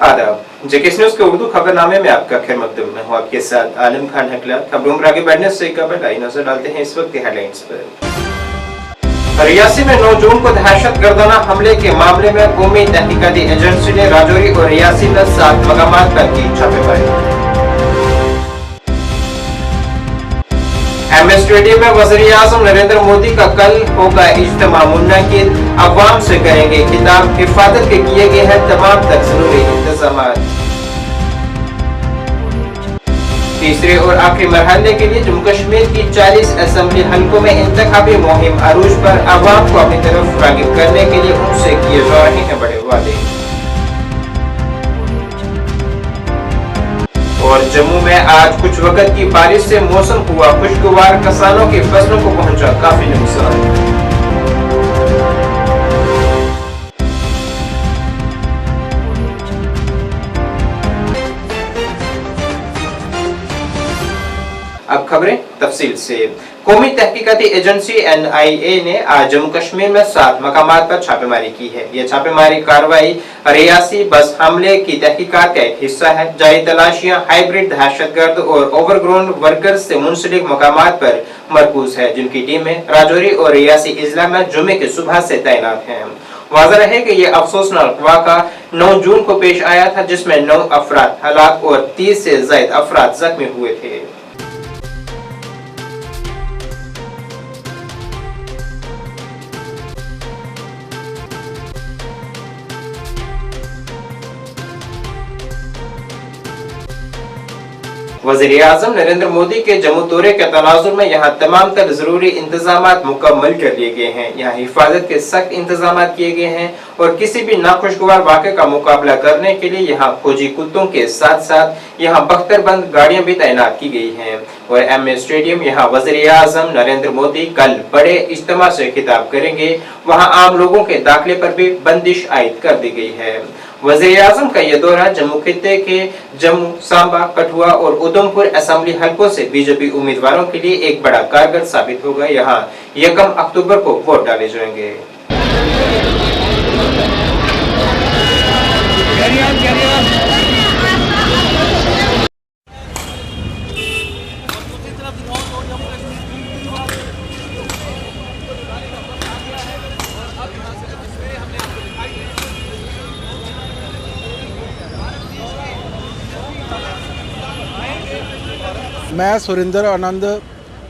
आदाब। JKS news के उर्दू खबरनामे में आपका खैर मकदम। मैं हूं आपके साथ आलम खान हकला। खबरों में आगे बढ़ने से कबल आई नजर डालते हैं इस वक्त की हेडलाइंस पर। रियासी में 9 जून को दहशतगर्दाना हमले के मामले में कौमी तहकीकाती एजेंसी ने राजौरी और रियासी में 7 मकामात पर की छापेमारी। एमए स्टेडियम में वज़ीर-ए-आज़म नरेंद्र मोदी का कल होगा इज्तिमा मुनअक़िद। अवाम से करेंगे खिताब। हिफाजत के किए गए हैं तमाम तक ज़रूरी इंतजाम। तीसरे और आखिरी मरहले के लिए जम्मू कश्मीर की 40 असेंबली हलकों में इंतखाबी मुहिम अरूज पर। अवाम को अपनी तरफ राग़िब करने के लिए उनसे किए जा रहे हैं बड़े वादे। और जम्मू में आज कुछ वक्त की बारिश से मौसम हुआ खुशगवार। किसानों की फसलों को पहुंचा काफी नुकसान। अब खबरें तफसील से। कौमी तहकीकाती एजेंसी NIA ने आज जम्मू कश्मीर में 7 मकामात पर छापेमारी की है। यह छापेमारी कार्रवाई रियासी बस हमले की तहकीकात का एक हिस्सा है। जारी तलाशियां हाइब्रिड दहशतगर्द और ओवरग्रोन वर्कर्स से मुंसलिक मकामात पर मरकूज है, जिनकी टीमें राजौरी और रियासी इजला में जुमे की सुबह से तैनात हैं। वाज़ेह है कि यह अफसोसनाक वाक़ा 9 जून को पेश आया था, जिसमें 9 अफराद हलाक और 30 से ज़ायद अफराद जख्मी हुए थे। वज़ीर-ए-आज़म नरेंद्र मोदी के जम्मू दौरे के तनाजुर में यहाँ तमाम तर जरूरी इंतजामात मुकम्मल कर लिए गए हैं। यहाँ हिफाजत के सख्त इंतजामात किए गए हैं और किसी भी नाखुशगवार वाक़े का मुकाबला करने के लिए यहाँ फौजी कुत्तों के साथ साथ यहाँ बख्तरबंद गाड़ियाँ भी तैनात की गई हैं। और एमए स्टेडियम यहाँ वज़ीर-ए-आज़म नरेंद्र मोदी कल बड़े इज्तिमा से खिताब करेंगे। वहाँ आम लोगों के दाखिले पर भी बंदिश आयद कर दी गई है। वज़ीर-ए-आज़म का यह दौरा जम्मू खित्ते के जम्मू, सांबा, कठुआ और उधमपुर असेंबली हलकों से बीजेपी उम्मीदवारों के लिए एक बड़ा कारगर साबित होगा। यहाँ 1 अक्टूबर को वोट डाले जाएंगे। मैं सुरिंदर आनंद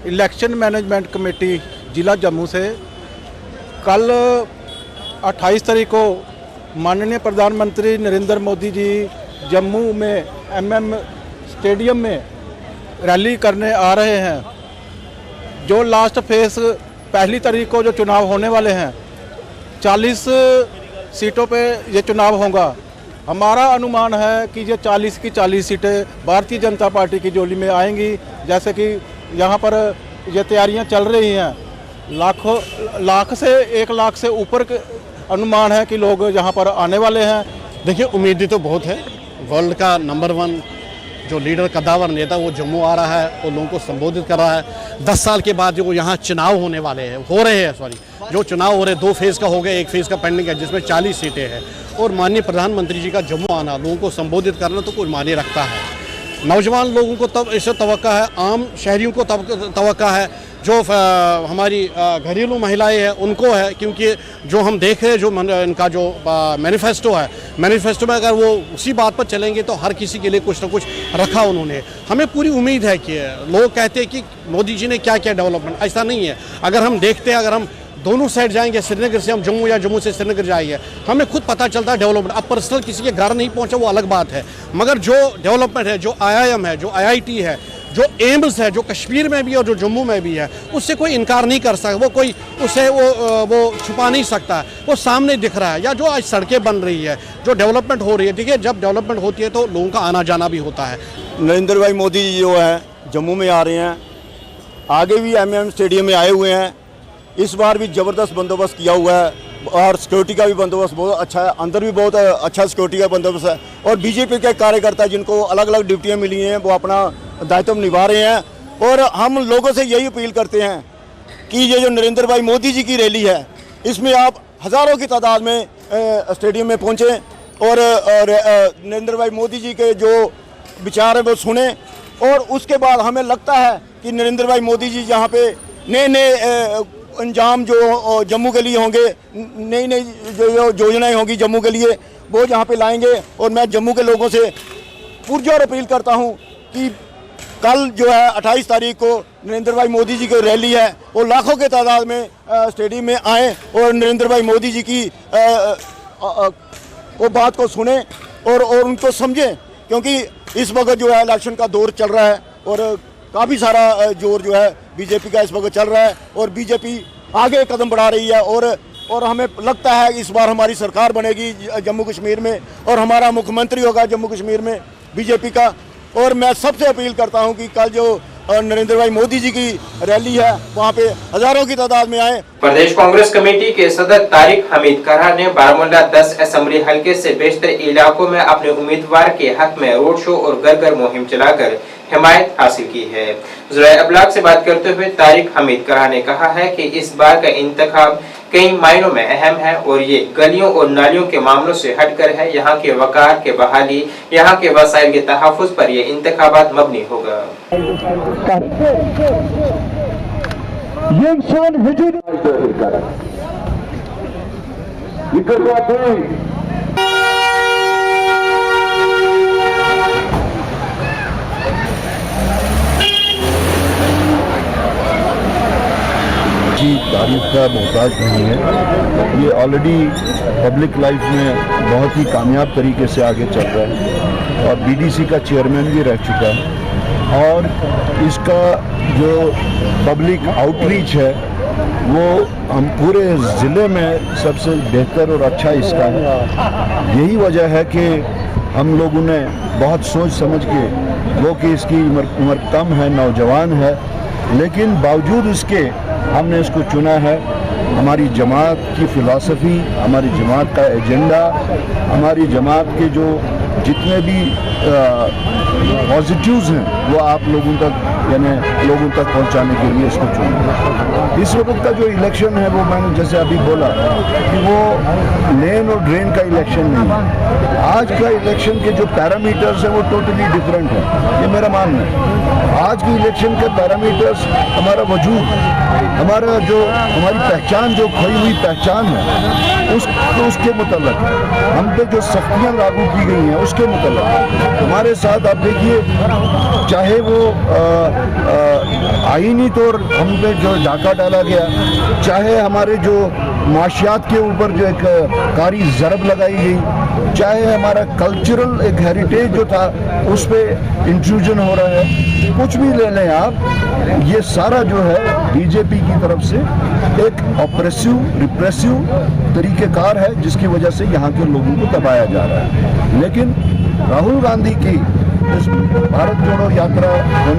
इलेक्शन मैनेजमेंट कमेटी ज़िला जम्मू से कल 28 तारीख को माननीय प्रधानमंत्री नरेंद्र मोदी जी जम्मू में MM स्टेडियम में रैली करने आ रहे हैं। जो लास्ट फेस पहली तारीख को जो चुनाव होने वाले हैं, 40 सीटों पे ये चुनाव होगा। हमारा अनुमान है कि ये 40 की 40 सीटें भारतीय जनता पार्टी की झोली में आएंगी। जैसे कि यहाँ पर ये तैयारियाँ चल रही हैं। लाख से 1 लाख से ऊपर अनुमान है कि लोग यहाँ पर आने वाले हैं। देखिए, उम्मीदें तो बहुत है। वर्ल्ड का नंबर 1 जो लीडर कद्दावर नेता वो जम्मू आ रहा है और लोगों को संबोधित कर रहा है। 10 साल के बाद जो यहाँ चुनाव होने वाले हैं, जो चुनाव हो रहे 2 फेज़ का हो गया, 1 फेज़ का पेंडिंग है जिसमें 40 सीटें हैं। और माननीय प्रधानमंत्री जी का जम्मू आना, लोगों को संबोधित करना तो कुछ मायने रखता है। नौजवान लोगों को तब इससे तवक्का है, आम शहरियों को तवक्का है, जो हमारी घरेलू महिलाएं हैं उनको है, क्योंकि जो हम देख रहे हैं जो इनका जो मैनिफेस्टो है, मैनिफेस्टो में अगर वो उसी बात पर चलेंगे तो हर किसी के लिए कुछ ना कुछ रखा उन्होंने। हमें पूरी उम्मीद है कि लोग कहते हैं कि मोदी जी ने क्या क्या डेवलपमेंट, ऐसा नहीं है। अगर हम देखते हैं, अगर हम दोनों साइड जाएंगे, श्रीनगर से हम जम्मू या जम्मू से श्रीनगर जाएंगे, हमें खुद पता चलता है डेवलपमेंट। अब पर्सनल किसी के घर नहीं पहुंचा वो अलग बात है, मगर जो डेवलपमेंट है, जो IIM है, जो IIT है, जो एम्स है, जो कश्मीर में भी और जो जम्मू में भी है, उससे कोई इनकार नहीं कर सकता। वो कोई उसे वो छुपा नहीं सकता, वो सामने दिख रहा है। या जो आज सड़कें बन रही है, जो डेवलपमेंट हो रही है, देखिए जब डेवलपमेंट होती है तो लोगों का आना जाना भी होता है। नरेंद्र भाई मोदी जी जो है जम्मू में आ रहे हैं, आगे भी MM स्टेडियम में आए हुए हैं। इस बार भी ज़बरदस्त बंदोबस्त किया हुआ है और सिक्योरिटी का भी बंदोबस्त बहुत अच्छा है। अंदर भी बहुत अच्छा सिक्योरिटी का बंदोबस्त है। और बीजेपी के कार्यकर्ता जिनको अलग अलग ड्यूटियाँ मिली हैं वो अपना दायित्व निभा रहे हैं। और हम लोगों से यही अपील करते हैं कि ये जो नरेंद्र भाई मोदी जी की रैली है, इसमें आप हज़ारों की तादाद में स्टेडियम में पहुँचें नरेंद्र भाई मोदी जी के जो विचार है वो सुने। और उसके बाद हमें लगता है कि नरेंद्र भाई मोदी जी यहाँ पे नए नए अंजाम जो जम्मू के लिए होंगे, नई नई जो योजनाएं होंगी जम्मू के लिए, वो यहाँ पे लाएंगे। और मैं जम्मू के लोगों से पुरजोर अपील करता हूँ कि कल जो है 28 तारीख को नरेंद्र भाई मोदी जी की रैली है, वो लाखों के तादाद में स्टेडियम में आएँ और नरेंद्र भाई मोदी जी की वो बात को सुने और उनको समझें, क्योंकि इस वक्त जो है इलेक्शन का दौर चल रहा है और काफ़ी सारा जोर जो है बीजेपी का इस वक्त चल रहा है और बीजेपी आगे कदम बढ़ा रही है। और हमें लगता है इस बार हमारी सरकार बनेगी जम्मू कश्मीर में और हमारा मुख्यमंत्री होगा जम्मू कश्मीर में बीजेपी का। और मैं सबसे अपील करता हूं कि कल जो नरेंद्र भाई मोदी जी की रैली है वहां पे हजारों की तादाद में आए। प्रदेश कांग्रेस कमेटी के सदर तारिक हमीद करहा ने बारामूला 10 असेंबली हलके से बेशतर इलाकों में अपने उम्मीदवार के हक में रोड शो और घर घर मुहिम चलाकर हिमायत हासिल की है। ज़राए अबलाग से बात करते हुए तारिक हमीद करहा ने कहा है कि इस बार का इंतखाब कई मायनों में अहम है और ये गलियों और नालियों के मामलों से हटकर है। यहाँ के वकार के बहाली, यहाँ के वसाइल के तहफ़्फ़ुज़ पर ये इंतखाबात मबनी होगा। तारीफ का मोहताज नहीं है। ये ऑलरेडी पब्लिक लाइफ में बहुत ही कामयाब तरीके से आगे चल रहा है और बीडीसी का चेयरमैन भी रह चुका है और इसका जो पब्लिक आउटरीच है वो हम पूरे ज़िले में सबसे बेहतर और अच्छा इसका है। यही वजह है कि हम लोगों ने बहुत सोच समझ के, वो कि इसकी उम्र कम है, नौजवान है, लेकिन बावजूद इसके हमने इसको चुना है। हमारी जमात की फ़िलासफ़ी, हमारी जमात का एजेंडा, हमारी जमात के जो जितने भी पॉजिटिव्स हैं वो आप लोगों तक यानी लोगों तक पहुंचाने के लिए इसको चुना। इस वक्त का जो इलेक्शन है वो मैंने जैसे अभी बोला कि वो लेन और ड्रेन का इलेक्शन नहीं है। आज का इलेक्शन के जो पैरामीटर्स हैं वो टोटली डिफरेंट है, ये मेरा मानना है। आज की इलेक्शन के पैरामीटर्स हमारा वजूद, हमारा जो हमारी पहचान, जो खोई हुई पहचान है उसके मुतल्लिक़ हम पे जो सख्तियाँ लागू की गई हैं उसके मुतल्लिक़ हमारे साथ आप देखिए, चाहे वो आईनी तौर हम पे जो डाका डाला गया, चाहे हमारे जो माशियात के ऊपर जो एक कारी ज़रब लगाई गई, चाहे हमारा कल्चरल एक हेरिटेज जो था उस पर इंट्रूजन हो रहा है, कुछ भी ले लें आप, ये सारा जो है बीजेपी की तरफ से एक ऑपरेसिव रिप्रेसिव तरीक़ेकार है जिसकी वजह से यहाँ के लोगों को दबाया जा रहा है। लेकिन राहुल गांधी की इस भारत जोड़ो यात्रा।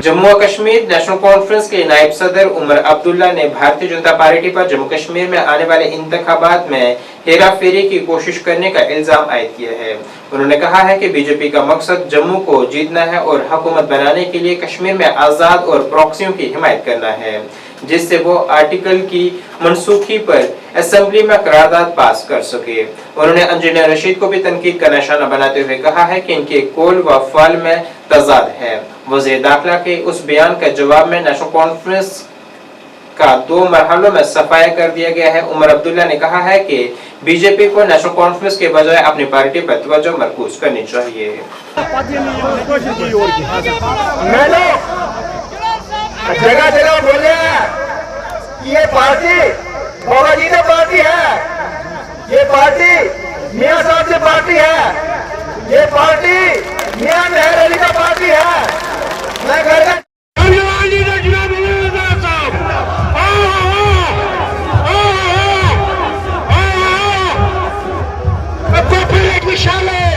जम्मू और कश्मीर नेशनल कॉन्फ्रेंस के नायब सदर उमर अब्दुल्ला ने भारतीय जनता पार्टी पर जम्मू कश्मीर में आने वाले इंतखाबात में हेरा फेरी की कोशिश करने का इल्जाम आयद किया है। उन्होंने कहा है कि बीजेपी का मकसद जम्मू को जीतना है और हुकूमत बनाने के लिए कश्मीर में आज़ाद और प्रॉक्सियों की हिमायत करना है, जिससे वो आर्टिकल की मनसूखी पर असेंबली में करारदाद पास कर सके। उन्होंने इंजीनियर रशीद को भी तनकीद का निशाना बनाते हुए कहा है कि इनके कौल व फ़ाल में तजाद है। वज़ीर दाखिला के उस बयान का जवाब में नेशनल कॉन्फ्रेंस का 2 मरहलों में सफाया कर दिया गया है। उमर अब्दुल्ला ने कहा है कि बीजेपी को नेशनल कॉन्फ्रेंस के बजाय अपनी पार्टी पर तवज्जो मरकूज करनी चाहिए। मैंने जगह जगह बोले ये पार्टी बाबा जी की पार्टी है, ये पार्टी मियां साहब की पार्टी है, ये पार्टी मियां मेहर अली का पार्टी है। मैं कहता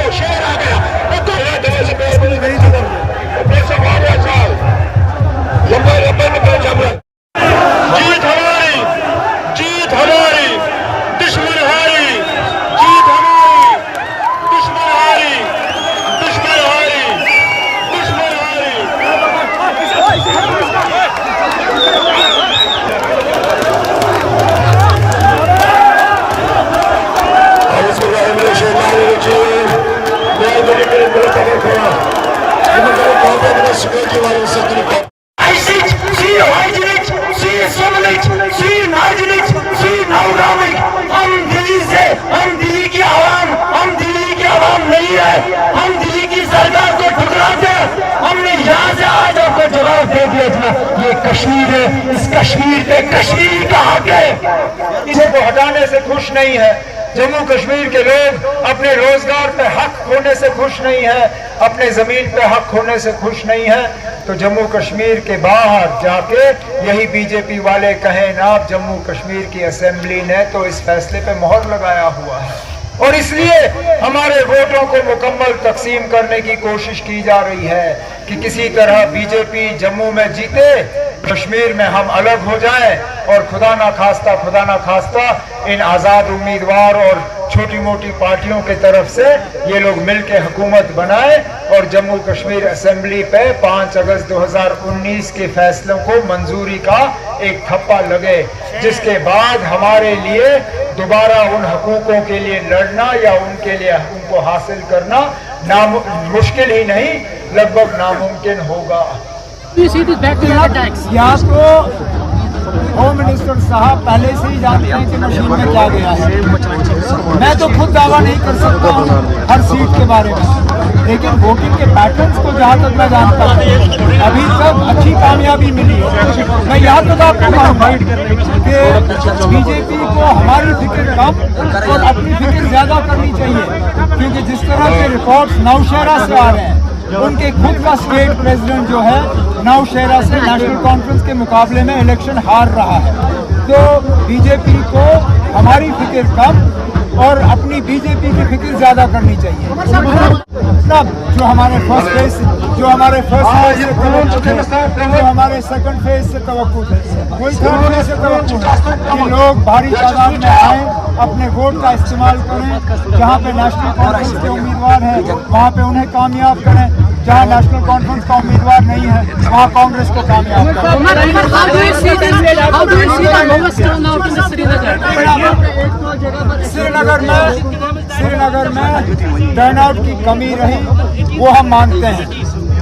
शेर आ गया लंबे लंबे निकल जम जीत हमारी कश्मीर है, इस कश्मीर पे कश्मीरी का हक है, इसे वो हटाने से खुश नहीं है। जम्मू कश्मीर के लोग अपने रोजगार पे हक होने से खुश नहीं है, अपने जमीन पे हक होने से खुश नहीं है। तो जम्मू कश्मीर के बाहर जाके यही बीजेपी वाले कहें ना, जम्मू कश्मीर की असेंबली ने तो इस फैसले पे मोहर लगाया हुआ है और इसलिए हमारे वोटों को मुकम्मल तकसीम करने की कोशिश की जा रही है कि किसी तरह बीजेपी जम्मू में जीते, कश्मीर में हम अलग हो जाएं और खुदा ना खास्ता इन आज़ाद उम्मीदवार और छोटी मोटी पार्टियों के तरफ से ये लोग मिलकर हुकूमत बनाएं और जम्मू कश्मीर असेंबली पे 5 अगस्त 2019 के फैसलों को मंजूरी का एक थप्पा लगे, जिसके बाद हमारे लिए दोबारा उन हकूकों के लिए लड़ना या उनके लिए उनको हासिल करना मुश्किल ही नहीं, लगभग नामुमकिन होगा। यहाँ तो होम मिनिस्टर साहब पहले से ही जानते हैं कि मशीन में क्या गया है। मैं तो खुद दावा नहीं कर सकता हूँ हर सीट के बारे में, लेकिन वोटिंग के पैटर्न्स को जहाँ तक मैं जानता हूँ अभी तक अच्छी कामयाबी मिली है। मैं यहाँ तक आपको कहूँगा कि बीजेपी को हमारी फिक्र कम और अपनी फिक्र ज्यादा करनी चाहिए, क्योंकि जिस तरह के रिपोर्ट्स नौशहरा से आ रहे हैं, उनके खुद का स्टेट प्रेसिडेंट जो है नौशहरा से नेशनल कॉन्फ्रेंस के मुकाबले में इलेक्शन हार रहा है। तो बीजेपी को हमारी फिक्र कम और अपनी बीजेपी की फिक्र ज्यादा करनी चाहिए। तब जो हमारे फर्स्ट फेज जो हमारे सेकंड फेज से तवक्कुल थे, वही थर्ड फेज से तवक्कुल है कि लोग भारी तादाद में आए, अपने वोट का इस्तेमाल करें। जहाँ पे नेशनल कॉन्फ्रेंस के उम्मीदवार हैं वहाँ पे उन्हें कामयाब करें, जहाँ नेशनल कॉन्फ्रेंस का उम्मीदवार नहीं है वहाँ कांग्रेस को कामयाब करें। श्रीनगर में टर्नआउट की कमी रही, वो हम मानते हैं,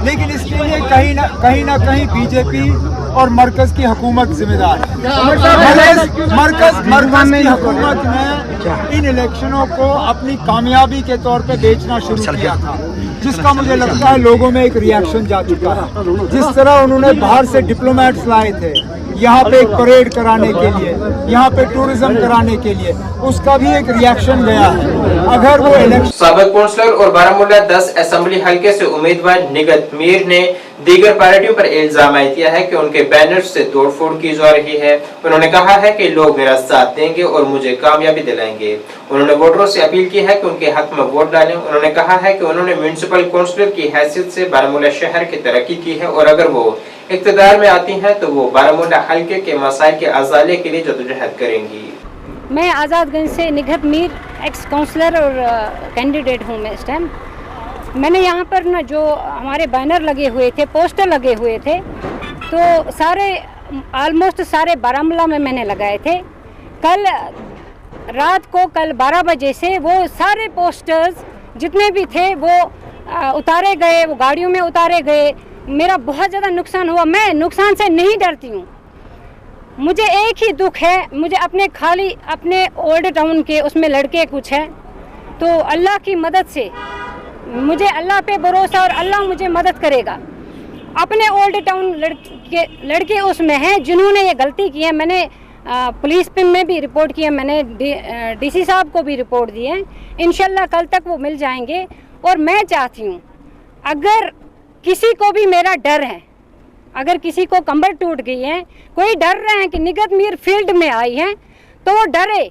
लेकिन इसके लिए कहीं ना कहीं बीजेपी और मरकज की हुकूमत जिम्मेदार है। मरकज की हुकूमत ने इन इलेक्शनों को अपनी कामयाबी के तौर पे बेचना शुरू किया था, जिसका मुझे लगता है लोगों में एक रिएक्शन जा चुका है। जिस तरह उन्होंने बाहर से डिप्लोमेट्स लाए थे यहाँ पे एक परेड कराने के लिए, यहाँ पे टूरिज्म कराने के लिए, उसका भी एक रिएक्शन गया है। अगर वो इलेक्शन साबिक काउंसलर और बारामूला 10 असेंबली हलके से उम्मीदवार निगत मीर ने दीगर पार्टियों पर इल्जाम किया है कि उनके बैनर्स से तोड़फोड़ की जा रही है। उन्होंने कहा है कि लोग मेरा साथ देंगे और मुझे कामयाबी दिलाएंगे। उन्होंने वोटरों से अपील की है कि उनके हक में वोट डालें। उन्होंने कहा है कि उन्होंने म्युनिसिपल काउंसलर की हैसियत से बारामूला शहर की तरक्की की है और अगर वो इक़्तिदार में आती हैं तो वो बारामूला हलके के मसाइल के अजाले के लिए जदोजहद करेंगी। मैं आज़ादगंज से निगत मीर एक्स काउंसलर और कैंडिडेट हूँ मैं इस टाइम। मैंने यहाँ पर ना जो हमारे बैनर लगे हुए थे, पोस्टर लगे हुए थे, तो सारे ऑलमोस्ट सारे बारामूला में मैंने लगाए थे। कल रात को 12 बजे से वो सारे पोस्टर्स जितने भी थे वो उतारे गए, वो गाड़ियों में उतारे गए। मेरा बहुत ज़्यादा नुकसान हुआ। मैं नुकसान से नहीं डरती हूँ, मुझे एक ही दुख है, मुझे अपने ओल्ड टाउन के उसमें लड़के कुछ है, तो अल्लाह की मदद से मुझे अल्लाह पे भरोसा और अल्लाह मुझे मदद करेगा। अपने ओल्ड टाउन लड़के उसमें हैं जिन्होंने ये गलती की है। मैंने पुलिस पे में भी रिपोर्ट किया, मैंने डीसी साहब को भी रिपोर्ट दी है। इंशाल्लाह कल तक वो मिल जाएंगे। और मैं चाहती हूँ अगर किसी को भी मेरा डर है, अगर किसी को कंबर टूट गई है, कोई डर रहे हैं कि निगत मीर फील्ड में आई है, तो वो डरे,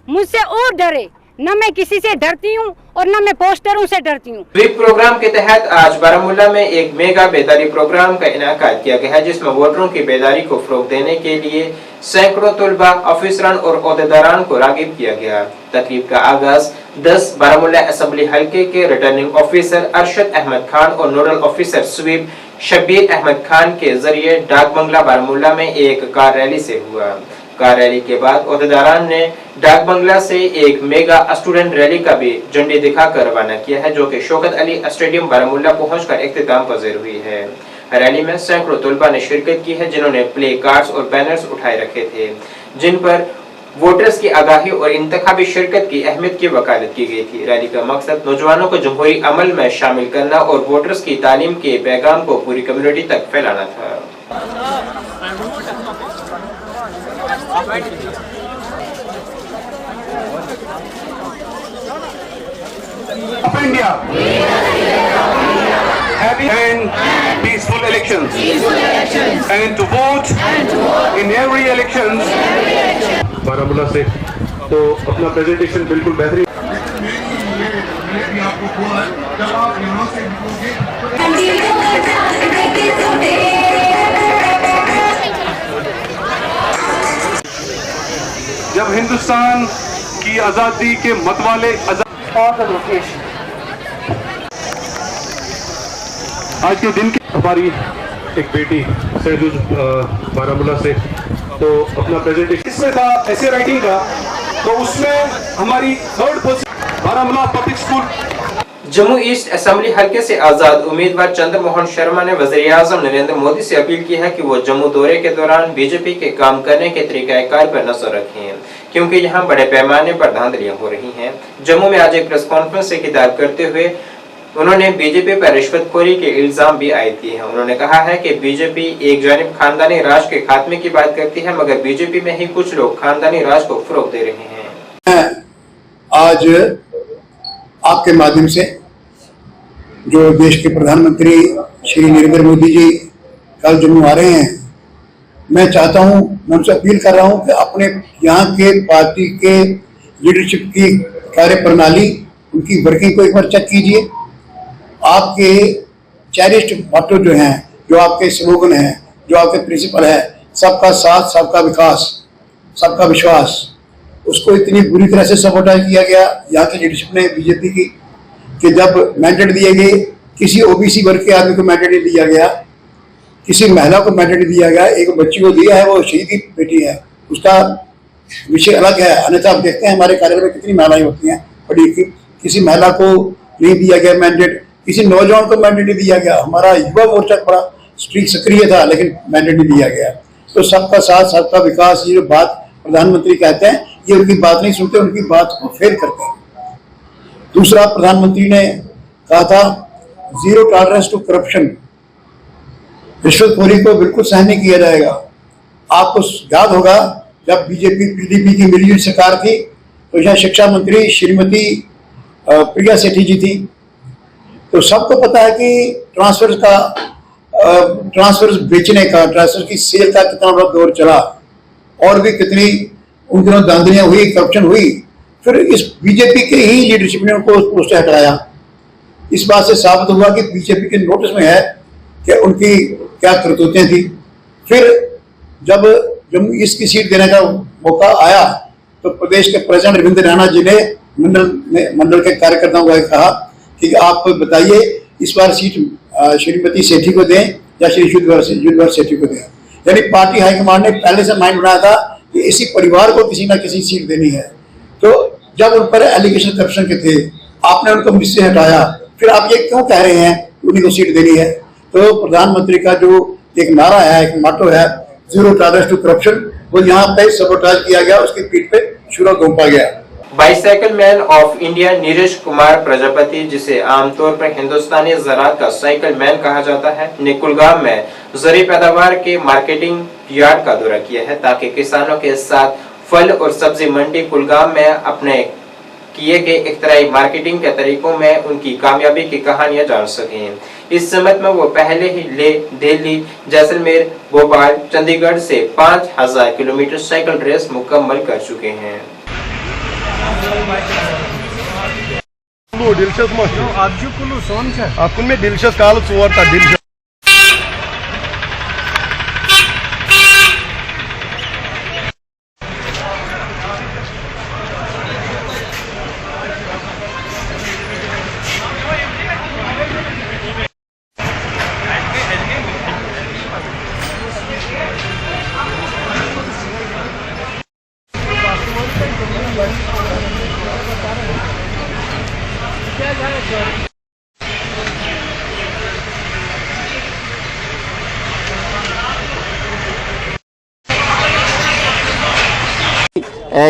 मुझसे और डरे। न मैं किसी से डरती हूँ और न मैं पोस्टरों से डरती हूँ। स्वीप प्रोग्राम के तहत आज बारामूला में एक मेगा बेदारी प्रोग्राम का इनेकाद किया गया है, जिसमें वोटरों की बेदारी को फरोग देने के लिए सैकड़ों तलबा, अफसरान और ओहदेदारान को रागिब किया गया। तकरीब का आगाज 10 बारामूला असेंबली हल्के के रिटर्निंग ऑफिसर अरशद अहमद खान और nodal officer SVEEP Shabbir Ahmed Khan के जरिए डाक बंगला बारामूला में एक कार रैली से हुआ। कार रैली के बाद ओहदेदारान ने डाक बंगला से एक मेगा स्टूडेंट रैली का भी झंडी दिखाकर रवाना किया है, जो कि शौकत अली स्टेडियम बारामूला पहुंचकर इख्तिताम पजीर हुई है। रैली में सैकड़ों तलबा ने शिरकत की है, जिन्होंने प्ले कार्ड्स और बैनर्स उठाए रखे थे, जिन पर वोटर्स की आगाही और इंतखाबी शिरकत की अहमियत की वकालत की गई थी। रैली का मकसद नौजवानों को जमहूरी अमल में शामिल करना और वोटर्स की तालीम के पैगाम को पूरी कम्युनिटी तक फैलाना था। of India. Happy and peaceful elections. And to vote in every elections. Baramulla से तो अपना प्रेजेंटेशन बिल्कुल बेहतरीन। जब हिंदुस्तान की आजादी के मतवाले आज के दिन की हमारी एक बेटी सैदुल बारामूला से तो अपना प्रेजेंटेशन इसमें था ऐसे राइटिंग का, तो उसमें हमारी 3rd position Baramulla public school. Jammu east assembly हलके से आजाद उम्मीदवार चंद्रमोहन शर्मा ने वज़ीर-ए-आज़म नरेंद्र मोदी से अपील की है कि वो जम्मू दौरे के दौरान बीजेपी के काम करने के तरीकाकार पर नजर रखें, क्योंकि यहां बड़े पैमाने पर धांधलियां हो रही हैं। जम्मू में आज एक प्रेस कॉन्फ्रेंस से खिताब करते हुए उन्होंने बीजेपी पर रिश्वतखोरी के इल्जाम भी आयद किए हैं। उन्होंने कहा है कि बीजेपी एक जानिब खानदानी राज के खात्मे की बात करती है, मगर बीजेपी में ही कुछ लोग खानदानी राज को फरोग दे रहे हैं। आज आपके माध्यम से जो देश के प्रधानमंत्री श्री नरेंद्र मोदी जी कल जम्मू आ रहे हैं, मैं चाहता हूं, मैं उनसे अपील कर रहा हूं कि अपने यहाँ के पार्टी के लीडरशिप की कार्यप्रणाली, उनकी वर्किंग को एक बार चेक कीजिए। आपके चेरिस्ट मोटो जो हैं, जो आपके स्लोगन हैं, जो आपके प्रिंसिपल है, सबका साथ, सबका विकास, सबका विश्वास, उसको इतनी बुरी तरह से सबोटाइज किया गया यहाँ की लीडरशिप ने, बीजेपी की, कि जब मैंडेट दिए गए किसी ओबीसी वर्ग के आदमी को मैंडेट नहीं दिया गया, किसी महिला को मैंडेट दिया गया, एक बच्ची को दिया है, वो शहीद की बेटी है, उसका विषय अलग है। अन्यथा आप देखते हैं हमारे कार्यालय में कितनी महिलाएं होती हैं पढ़ी लिखी, किसी महिला को नहीं दिया गया मैंडेट, किसी नौजवान को मैंडेट नहीं दिया गया। हमारा युवा मोर्चा बड़ा स्ट्रिक्ट सक्रिय था, लेकिन मैंडेट नहीं दिया गया। तो सबका साथ, सबका विकास, ये जो बात प्रधानमंत्री कहते हैं, ये उनकी बात नहीं सुनते, उनकी बात को फेल करते हैं। दूसरा, प्रधानमंत्री ने कहा था 0 टॉलरेंस टू करप्शन, रिश्वतखोरी को बिल्कुल सहन नहीं किया जाएगा। आपको याद होगा जब बीजेपी पीडीपी की मिलीजुली सरकार थी, तो यहाँ शिक्षा मंत्री श्रीमती प्रिया सेठी जी थी। तो सबको पता है कि ट्रांसफर्स बेचने का, ट्रांसफर की सेल का कितना बड़ा दौर चला, और भी कितनी उन दिनों धांधलियां हुई, करप्शन हुई। फिर इस बीजेपी के ही लीडरशिप ने उनको उस पोस्ट से हटाया। इस बात से साबित हुआ कि बीजेपी के नोटिस में है कि उनकी क्या करतूतें थी। फिर जब जम्मू ईस्ट की सीट देने का मौका आया, तो प्रदेश के प्रेसिडेंट रविंद्र रैना जी ने मंडल के कार्यकर्ताओं को कहा कि आप बताइए इस बार सीट श्रीमती सेठी को दें या श्री युद्धवर सेठी को दें। यानी पार्टी हाईकमांड ने पहले से माइंड बनाया था कि इसी परिवार को किसी ना किसी सीट देनी है। तो जब उन पर एलिगेशन करप्शन के थे, आपने उनको मिनिस्ट्री से हटाया, फिर आप ये क्यों कह रहे हैं उन्हीं को सीट देनी है? तो प्रधानमंत्री का जो एक नारा है, एक मोटो है 0 टॉलरेंस टू करप्शन, वो यहाँ पे सबोटाइज किया गया, उसकी पीठ पे छुरा घोंपा गया। Bicycle man of India Neeraj Kumar Prajapati, जिसे आमतौर पर हिंदुस्तानी ज़राअत का साइकिल मैन कहा जाता है, ने कुलगाम में ज़री पैदावार के मार्केटिंग यार्ड का दौरा किया है, ताकि किसानों के साथ फल और सब्जी मंडी कुलगाम में अपने किए गए इख्तराई मार्केटिंग के तरीकों में उनकी कामयाबी की कहानियां जान सकें। इस समत में वो पहले ही दिल्ली, जैसलमेर, भोपाल, चंडीगढ़ से 5000 किलोमीटर साइकिल रेस मुकम्मल कर चुके हैं। डिलीशियस काल 4 था डिलीशियस।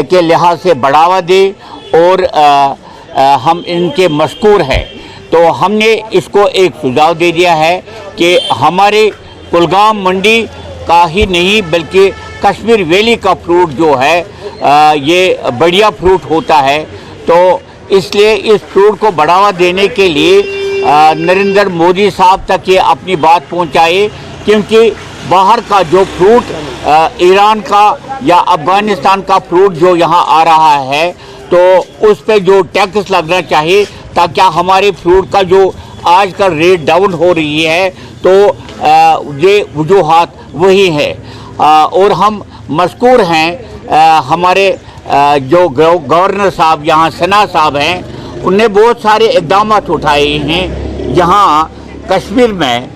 के लिहाज से बढ़ावा दे और हम इनके मशकूर हैं। तो हमने इसको एक सुझाव दे दिया है कि हमारे कुलगाम मंडी का ही नहीं बल्कि कश्मीर वैली का फ्रूट जो है ये बढ़िया फ्रूट होता है, तो इसलिए इस फ्रूट को बढ़ावा देने के लिए नरेंद्र मोदी साहब तक ये अपनी बात पहुंचाए, क्योंकि बाहर का जो फ्रूट ईरान का या अफगानिस्तान का फ्रूट जो यहाँ आ रहा है, तो उस पे जो टैक्स लगना चाहिए, ताकि हमारे फ्रूट का जो आजकल रेट डाउन हो रही है, तो ये वजूहात वही है। और हम मशकूर हैं हमारे जो गवर्नर साहब यहाँ सना साहब हैं, उनने बहुत सारे इक़दाम उठाए हैं यहाँ कश्मीर में,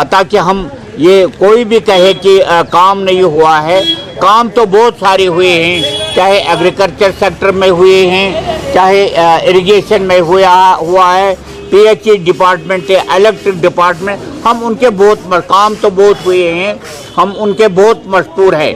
ताकि हम ये कोई भी कहे कि काम नहीं हुआ है, काम तो बहुत सारे हुए हैं, चाहे एग्रीकल्चर सेक्टर में हुए हैं, चाहे इरिगेशन में हुआ है, पीएचई डिपार्टमेंट है, इलेक्ट्रिक डिपार्टमेंट, हम उनके काम तो बहुत हुए हैं, हम उनके बहुत मशहूर हैं।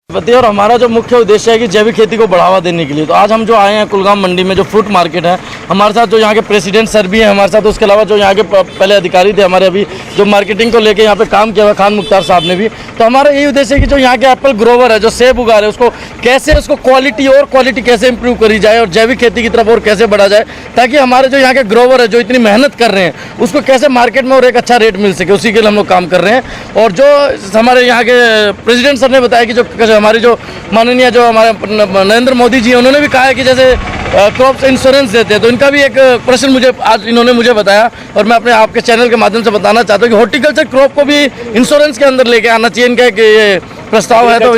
और हमारा जो मुख्य उद्देश्य है कि जैविक खेती को बढ़ावा देने के लिए, तो आज हम जो आए हैं कुलगाम मंडी में, जो फ्रूट मार्केट है, हमारे साथ जो यहाँ के प्रेसिडेंट सर भी हैं हमारे साथ, उसके अलावा जो यहाँ के पहले अधिकारी थे हमारे, अभी जो मार्केटिंग को लेके यहाँ पे काम किया हुआ खान मुख्तार साहब ने भी। तो हमारा यही उद्देश्य है कि जो यहाँ के एप्पल ग्रोवर है, जो सेब उगा रहे हैं, उसको कैसे, उसको क्वालिटी कैसे इंप्रूव करी जाए और जैविक खेती की तरफ और कैसे बढ़ा जाए, ताकि हमारे जो यहाँ के ग्रोवर है जो इतनी मेहनत कर रहे हैं, उसको कैसे मार्केट में और एक अच्छा रेट मिल सके, उसी के लिए हम लोग काम कर रहे हैं। और जो हमारे यहाँ के प्रेसिडेंट सर ने बताया कि जो हमारी जो माननीय जो हमारे नरेंद्र मोदी जी, उन्होंने भी कहा है कि जैसे क्रॉप इंश्योरेंस देते हैं, तो इनका भी एक प्रश्न मुझे आज इन्होंने मुझे बताया, और मैं अपने आपके चैनल के माध्यम से बताना चाहता हूँ कि हॉर्टिकल्चर क्रॉप को भी इंश्योरेंस के अंदर लेके आना चाहिए। इनका ये प्रस्ताव है, तो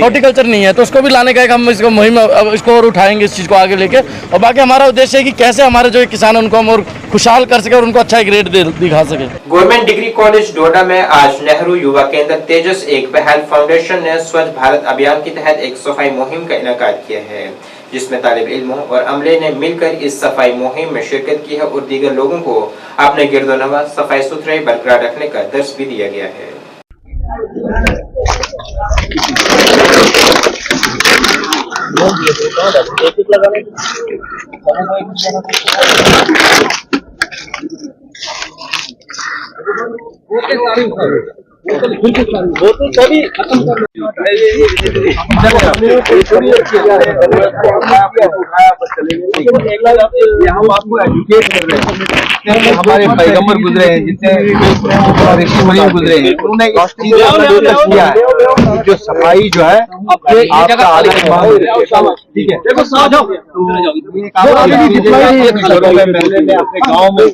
हॉर्टिकल्चर नहीं है, तो उसको भी लाने का एक हम इसको मुहिम इसको और उठाएंगे, इस चीज़ को आगे लेके। और बाकी हमारा उद्देश्य है कि कैसे हमारे जो किसान हैं उनको हम और खुशहाल कर सके और उनको अच्छा एक रेट दिखा सके। गवर्नमेंट डिग्री कॉलेज डोडा में आज नेहरू युवा केंद्र तेजस एक पहल फाउंडेशन ने स्वच्छ भारत अभियान के तहत एक सफाई मुहिम का इनेकाद किया है, जिसमें तालिब इल्मों और अमले ने मिलकर इस सफाई मुहिम में शिरकत की है और दीगर लोगों को अपने गिरदोनवा सफाई सुथराई बरकरार रखने का दर्स भी दिया गया है। हम आपको एजुकेट कर रहे हैं, हमारे पैगंबर गुजरे हैं, जितने गुजरे हैं, उन्होंने इस चीज को किया है, जो सफाई जो है आपका ठीक है। देखो महल्ले में अपने गाँव में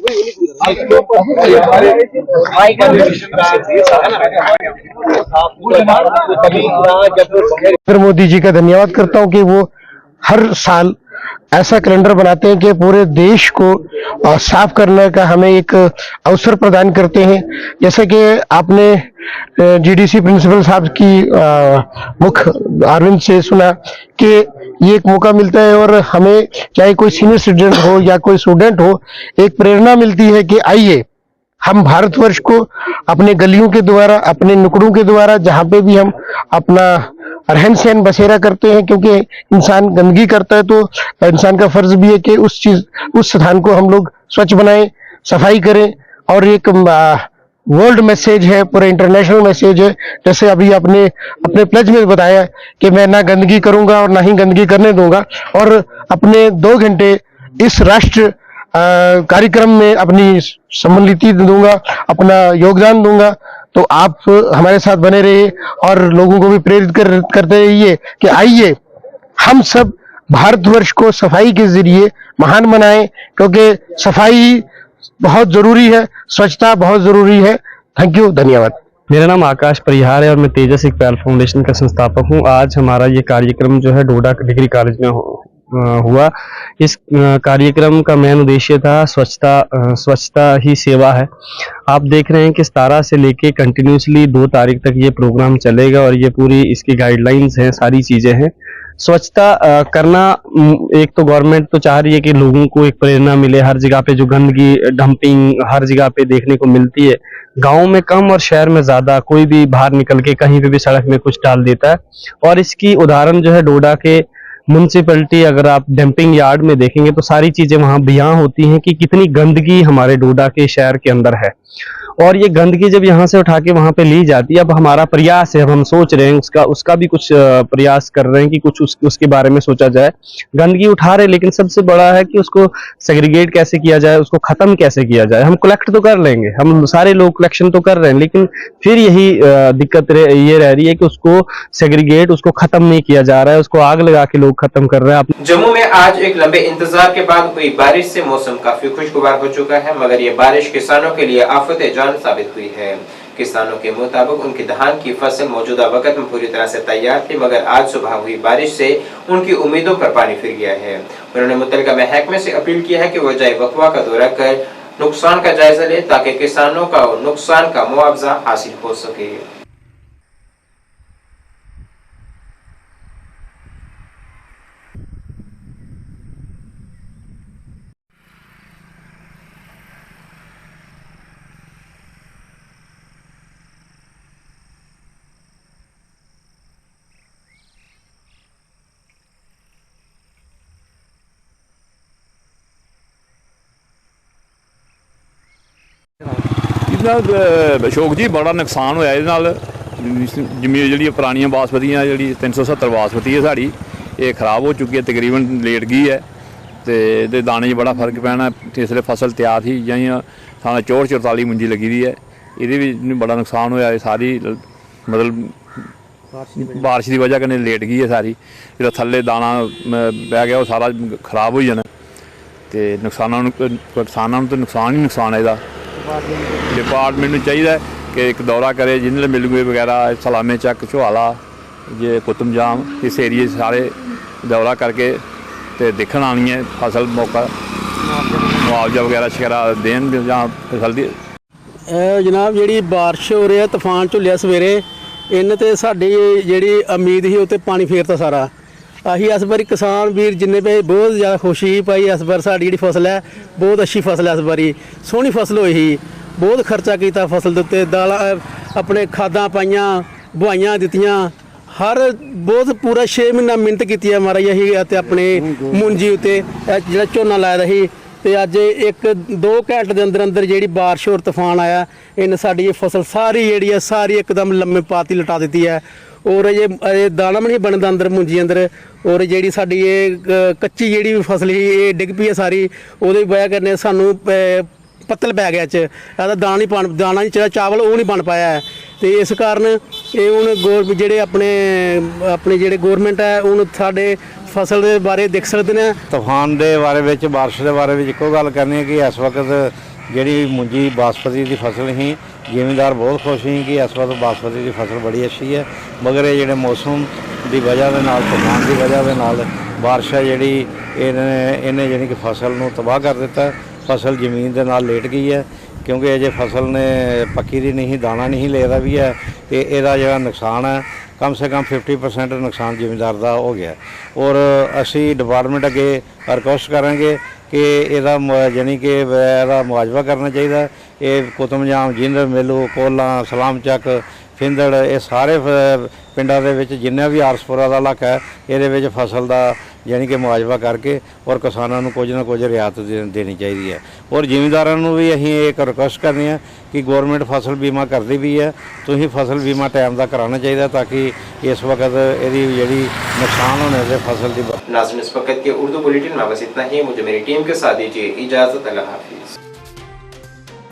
नरेंद्र मोदी जी का धन्यवाद करता हूं कि वो हर साल ऐसा कैलेंडर बनाते हैं कि पूरे देश को साफ करने का हमें एक अवसर प्रदान करते हैं। जैसे कि आपने जीडीसी प्रिंसिपल साहब की मुख अरविंद से सुना कि ये एक मौका मिलता है और हमें चाहे कोई सीनियर सिटीजन हो या कोई स्टूडेंट हो, एक प्रेरणा मिलती है कि आइए हम भारतवर्ष को अपने गलियों के द्वारा, अपने नुकड़ों के द्वारा, जहाँ पे भी हम अपना रहन सहन बसेरा करते हैं, क्योंकि इंसान गंदगी करता है तो इंसान का फर्ज भी है कि उस स्थान को हम लोग स्वच्छ बनाएं, सफाई करें। और एक वर्ल्ड मैसेज है, पूरा इंटरनेशनल मैसेज है। जैसे अभी आपने अपने प्लेज में बताया कि मैं ना गंदगी करूंगा और ना ही गंदगी करने दूंगा, और अपने 2 घंटे इस राष्ट्र कार्यक्रम में अपनी सम्मिलित दूंगा, अपना योगदान दूंगा। तो आप हमारे साथ बने रहिए और लोगों को भी प्रेरित करते रहिए कि आइए हम सब भारतवर्ष को सफाई के जरिए महान बनाएं, क्योंकि सफाई बहुत जरूरी है, स्वच्छता बहुत जरूरी है। थैंक यू, धन्यवाद। मेरा नाम आकाश परिहार है और मैं तेजस एक पहल फाउंडेशन का संस्थापक हूं। आज हमारा ये कार्यक्रम जो है डोडा डिग्री कॉलेज में हुआ। इस कार्यक्रम का मेन उद्देश्य था स्वच्छता ही सेवा है। आप देख रहे हैं कि 17 से लेके कंटिन्यूसली 2 तारीख तक ये प्रोग्राम चलेगा और ये पूरी इसकी गाइडलाइंस हैं, सारी चीजें हैं। स्वच्छता करना, एक तो गवर्नमेंट तो चाह रही है कि लोगों को एक प्रेरणा मिले। हर जगह पे जो गंदगी डंपिंग हर जगह पे देखने को मिलती है, गांव में कम और शहर में ज्यादा, कोई भी बाहर निकल के कहीं पे भी सड़क में कुछ डाल देता है। और इसकी उदाहरण जो है डोडा के म्युनिसिपैलिटी, अगर आप डंपिंग यार्ड में देखेंगे तो सारी चीजें वहां बयां होती हैं कि कितनी गंदगी हमारे डोडा के शहर के अंदर है। और ये गंदगी जब यहाँ से उठा के वहाँ पे ली जाती है, अब हमारा प्रयास है, अब हम सोच रहे हैं उसका भी कुछ प्रयास कर रहे हैं कि कुछ उसके बारे में सोचा जाए। गंदगी उठा रहे, लेकिन सबसे बड़ा है कि उसको सेग्रीगेट कैसे किया जाए, उसको खत्म कैसे किया जाए। हम कलेक्ट तो कर लेंगे, हम सारे लोग कलेक्शन तो कर रहे हैं, लेकिन फिर यही दिक्कत ये रह रही है कि उसको सेग्रीगेट, उसको खत्म नहीं किया जा रहा है, उसको आग लगा के लोग खत्म कर रहे हैं। जम्मू में आज एक लंबे इंतजार के बाद हुई बारिश से मौसम काफी खुशगवार हो चुका है, मगर ये बारिश किसानों के लिए आफत जान साबित हुई है। किसानों के मुताबिक उनकी धान की फसल मौजूदा वक्त में पूरी तरह से तैयार थी, मगर आज सुबह हुई बारिश से उनकी उम्मीदों पर पानी फिर गया है। उन्होंने मुतल्लिका महकमे से अपील की है कि वो जाए वकवा का दौरा कर नुकसान का जायजा ले, ताकि किसानों का नुकसान का मुआवजा हासिल हो सके। अशोक जी बड़ा नुकसान होया इहदे नाल। जमीन जिहड़ी पुरानियां बासमतियां जिहड़ी 370 बासमती है साड़ी ये खराब हो चुकी है, तकरीबन लेट गई है तो ये दाने च बड़ा फर्क पैना। इसलिए फसल तैयार थी जियां साढ़े 44 मुंजी लगी दी है, ये भी बड़ा नुकसान होया। सारी मतलब बारिश की वजह कन्नै लेट गई है सारी, जो थल्ले दाना बह गया वो सारा खराब हो जाना तो किसानों तो नुकसान ही नुकसान है। इसका डिपार्टमेंट में चाहिए कि एक दौरा करे, जिन्हें मिलूए वगैरह सलामे चक चौहाला ये कुतुम जाम इस एरिए सारे दौरा करके तो देखने आनी है फसल मौका मुआवजा वगैरह शगैरा देन जहाँ फसल दी। जनाब जी बारिश हो रही है, तूफान झुलिया सवेरे इन तो साड़ी जी उम्मीद ही उत्ते पानी फेरता सारा। अही इस बारी किसान वीर जिन्ने पे बहुत ज़्यादा खुशी ही पाई। इस बार साड़ी जी फसल है बहुत अच्छी फसल है, इस बारी सोहनी फसल हुई ही, बहुत खर्चा किया फसल के उत्ते, दाल अपने खादा पाइया बुआइयाँ दित्तियां, हर बहुत पूरा 6 महीना मिहनत की महाराज अही अपने मुंजी उत्ते जो झोना लाया ही। तो अज 1-2 घंटे के अंदर अंदर जी बारिश और तूफान आया, इन साड़ी फसल सारी जी सारी एकदम लम्बे पाती लटा दी है। और ये दाना भी नहीं बनता अंदर मुंजी अंदर, और जी साड़ी ये कच्ची जी फसल ही ये डिग पई है सारी, वो वजह करने सानू पत्तल पै गया दाना नहीं चाहिए, चावल वो नहीं बन पाया है। तो इस कारण ये हूँ जोड़े अपने जोड़े गौरमेंट है हूँ साढ़े फसल के बारे देख सकते हैं। तूफान के बारे में बारिश के बारे में एको गल करनी है कि इस वक्त जी मुंजी बासमती की फसल ही जिमींदार बहुत खुश हैं कि इस वक्त बासमती की फसल बड़ी अच्छी है, मगर ये जोड़े मौसम की वजह के नाल तूफान की वजह के नाल बारिश है जी इन्हें यानी कि फसल को तबाह कर दिता। फसल जमीन के नाल लेट गई है क्योंकि अजे फसल ने पक्की दी नहीं, दाना नहीं ले रहा भी है, तो यदा जो नुकसान है कम से कम 50% नुकसान जिमींदार का हो गया। और असी डिपार्टमेंट अगे रिक्वेस्ट करेंगे कि यदा यानी कि यदा मुआवजा करना चाहिए। ये कुतुमजाम जिंदर मेलू कोला सलाम चक फिंदड़ ये सारे पिंडों के जिन्ना भी आरसपुरा का इलाका है ये फसल का यानी कि मुआवजा करके और किसानों को कुछ ना कुछ रियायत देनी चाहिए है। और जिमींदारों को भी असीं एक रिक्वेस्ट करनी है कि गौरमेंट फसल बीमा करती भी है, तो ही फसल बीमा टाइम का कराना चाहिए ताकि इस वक्त यदि जी नुकसान होने से फसल की। नाज़रीन इस वक्त के उर्दू बुलेटिन में बस इतना ही। मुझे मेरी टीम के साथ दीजिए इजाज़त। अल्लाह हाफिज़।